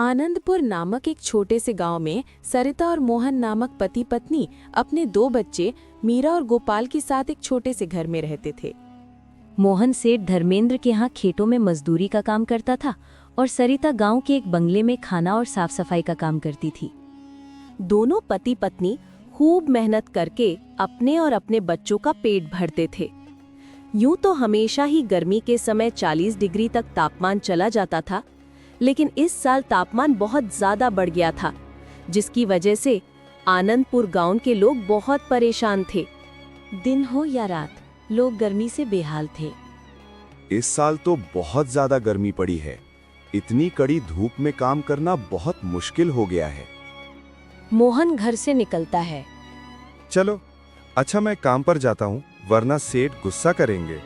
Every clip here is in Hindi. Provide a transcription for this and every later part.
आनंदपुर नामक एक छोटे से गांव में सरिता और मोहन नामक पति पत्नी अपने 2 बच्चे मीरा और गोपाल के साथ एक छोटे से घर में रहते थे। मोहन सेठ धर्मेंद्र के यहाँ खेतों में मजदूरी का काम करता था और सरिता गांव के एक बंगले में खाना और साफ सफाई का काम करती थी। दोनों पति पत्नी खूब मेहनत करके अपने और अपने बच्चों का पेट भरते थे। यूं तो हमेशा ही गर्मी के समय 40 डिग्री तक तापमान चला जाता था, लेकिन इस साल तापमान बहुत ज्यादा बढ़ गया था, जिसकी वजह से आनंदपुर गांव के लोग बहुत परेशान थे। दिन हो या रात, लोग गर्मी से बेहाल थे। इस साल तो बहुत ज्यादा गर्मी पड़ी है। इतनी कड़ी धूप में काम करना बहुत मुश्किल हो गया है। मोहन घर से निकलता है। चलो, अच्छा मैं काम पर जाता हूँ, वरना सेठ गुस्सा करेंगे।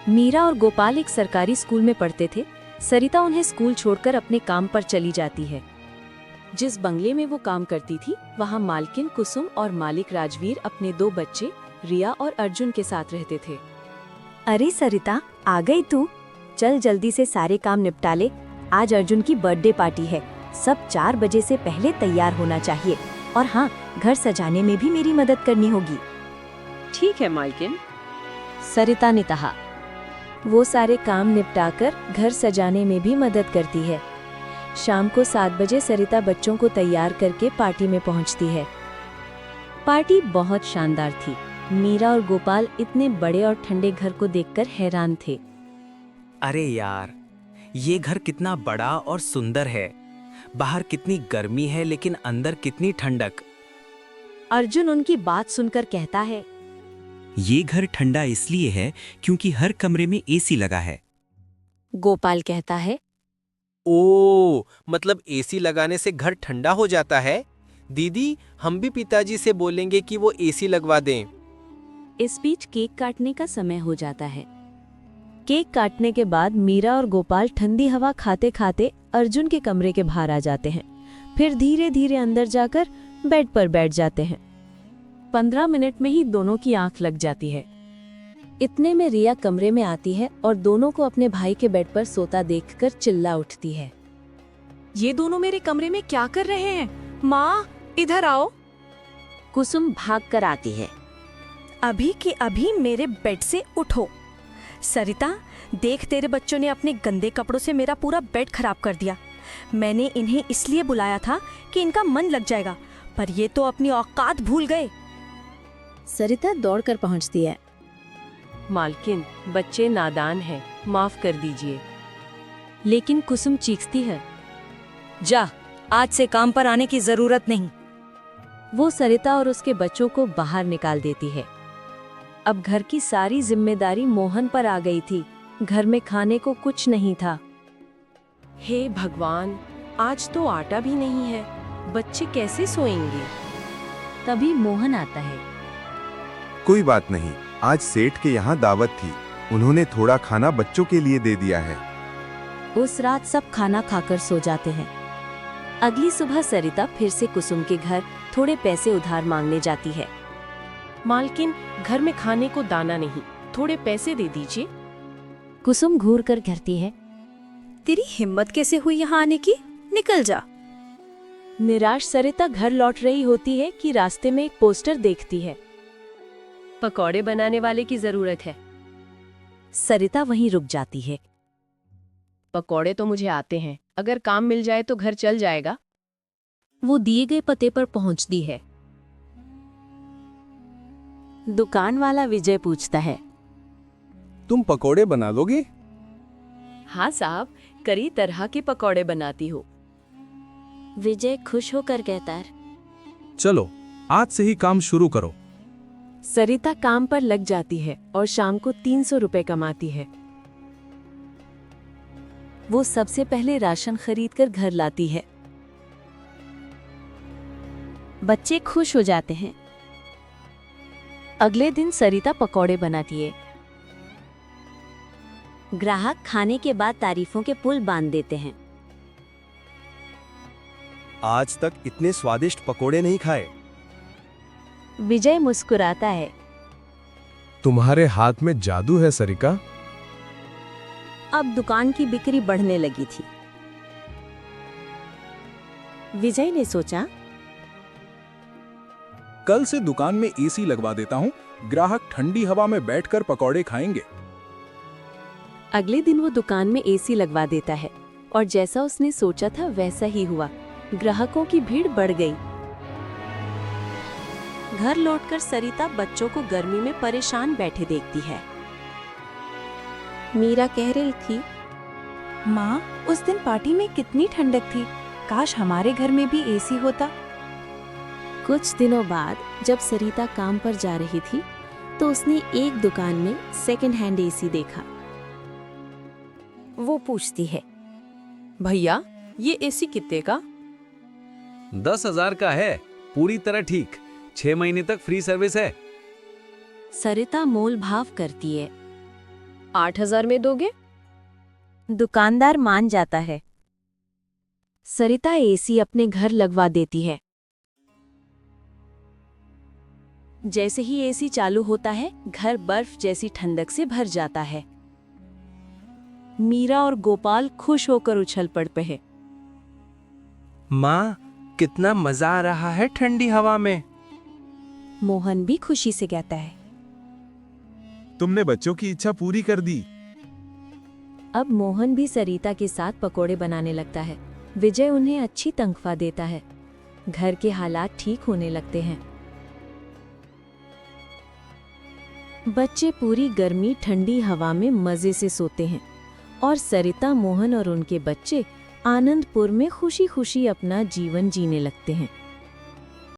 मीरा और गोपाल एक सरकारी स्कूल में पढ़ते थे। सरिता उन्हें स्कूल छोड़कर अपने काम पर चली जाती है। जिस बंगले में वो काम करती थी, वहाँ मालकिन कुसुम और मालिक राजवीर अपने 2 बच्चे रिया और अर्जुन के साथ रहते थे। अरे सरिता, आ गई तू? चल जल्दी से सारे काम निपटा ले। आज अर्जुन की बर्थडे पार्टी है। सब 4 बजे से पहले तैयार होना चाहिए। और हाँ, घर सजाने में भी मेरी मदद करनी होगी। ठीक है मालकिन, सरिता ने कहा। वो सारे काम निपटाकर घर सजाने में भी मदद करती है। शाम को 7 बजे सरिता बच्चों को तैयार करके पार्टी में पहुंचती है। पार्टी बहुत शानदार थी। मीरा और गोपाल इतने बड़े और ठंडे घर को देखकर हैरान थे। अरे यार, ये घर कितना बड़ा और सुंदर है। बाहर कितनी गर्मी है, लेकिन अंदर कितनी ठंडक। अर्जुन उनकी बात सुनकर कहता है, ये घर ठंडा इसलिए है क्योंकि हर कमरे में एसी लगा है। गोपाल कहता है, ओ, मतलब एसी लगाने से घर ठंडा हो जाता है। दीदी, हम भी पिताजी से बोलेंगे कि वो एसी लगवा दें। इस बीच केक काटने का समय हो जाता है। केक काटने के बाद मीरा और गोपाल ठंडी हवा खाते खाते अर्जुन के कमरे के बाहर आ जाते हैं। फिर धीरे धीरे अंदर जाकर बेड पर बैठ जाते हैं। 15 मिनट में ही दोनों की आंख लग जाती है। इतने में रिया कमरे में आती है और दोनों को अपने भाई के बेड पर सोता देखकर चिल्ला उठती है। ये दोनों मेरे कमरे में क्या कर रहे हैं? माँ, इधर आओ। कुसुम भाग कर आती है। अभी के अभी मेरे बेड से उठो। सरिता, देख, तेरे बच्चों ने अपने गंदे कपड़ों से मेरा पूरा बेड खराब कर दिया। मैंने इन्हें इसलिए बुलाया था कि इनका मन लग जाएगा, पर ये तो अपनी औकात भूल गए। सरिता दौड़कर पहुंचती है। मालकिन, बच्चे नादान हैं, माफ कर दीजिए। लेकिन कुसुम चीखती है, जा, आज से काम पर आने की जरूरत नहीं। वो सरिता और उसके बच्चों को बाहर निकाल देती है। अब घर की सारी जिम्मेदारी मोहन पर आ गई थी। घर में खाने को कुछ नहीं था। हे भगवान, आज तो आटा भी नहीं है। बच्चे कैसे सोएंगे? तभी मोहन आता है। कोई बात नहीं, आज सेठ के यहाँ दावत थी, उन्होंने थोड़ा खाना बच्चों के लिए दे दिया है। उस रात सब खाना खाकर सो जाते हैं। अगली सुबह सरिता फिर से कुसुम के घर थोड़े पैसे उधार मांगने जाती है। मालकिन, घर में खाने को दाना नहीं, थोड़े पैसे दे दीजिए। कुसुम घूर कर कहती है, तेरी हिम्मत कैसे हुई यहाँ आने की? निकल जा। निराश सरिता घर लौट रही होती है कि रास्ते में एक पोस्टर देखती है। पकौड़े बनाने वाले की जरूरत है। सरिता वहीं रुक जाती है। पकौड़े तो मुझे आते हैं, अगर काम मिल जाए तो घर चल जाएगा। वो दिए गए पते पर पहुंचती है। दुकान वाला विजय पूछता है, तुम पकोड़े बना लोगे? हाँ साहब, कई तरह के पकौड़े बनाती हो। विजय खुश होकर कहता है, चलो, आज से ही काम शुरू करो। सरिता काम पर लग जाती है और शाम को 300 रुपए कमाती है। वो सबसे पहले राशन खरीदकर घर लाती है। बच्चे खुश हो जाते हैं। अगले दिन सरिता पकौड़े बनाती है। ग्राहक खाने के बाद तारीफों के पुल बांध देते हैं। आज तक इतने स्वादिष्ट पकोड़े नहीं खाए। विजय मुस्कुराता है। तुम्हारे हाथ में जादू है सरिका। अब दुकान की बिक्री बढ़ने लगी थी। विजय ने सोचा, कल से दुकान में एसी लगवा देता हूँ, ग्राहक ठंडी हवा में बैठकर पकौड़े खाएंगे। अगले दिन वो दुकान में एसी लगवा देता है और जैसा उसने सोचा था वैसा ही हुआ। ग्राहकों की भीड़ बढ़ गई। घर लौटकर सरिता बच्चों को गर्मी में परेशान बैठे देखती है। मीरा कह रही थी, माँ, उस दिन पार्टी में कितनी ठंडक थी, काश हमारे घर में भी एसी होता। कुछ दिनों बाद जब सरिता काम पर जा रही थी तो उसने एक दुकान में सेकंड हैंड एसी देखा। वो पूछती है, भैया ये एसी कितने का? 10,000 का है, पूरी तरह ठीक, 6 महीने तक फ्री सर्विस है। सरिता मोल भाव करती है। 8,000 में दोगे? दुकानदार मान जाता है। सरिता एसी अपने घर लगवा देती है। जैसे ही एसी चालू होता है, घर बर्फ जैसी ठंडक से भर जाता है। मीरा और गोपाल खुश होकर उछल पड़ते हैं। माँ, कितना मजा आ रहा है ठंडी हवा में। मोहन भी खुशी से कहता है, तुमने बच्चों की इच्छा पूरी कर दी। अब मोहन भी सरिता के साथ पकोड़े बनाने लगता है। विजय उन्हें अच्छी तनख्वाह देता है। घर के हालात ठीक होने लगते हैं। बच्चे पूरी गर्मी ठंडी हवा में मजे से सोते हैं और सरिता, मोहन और उनके बच्चे आनंदपुर में खुशी खुशी अपना जीवन जीने लगते हैं।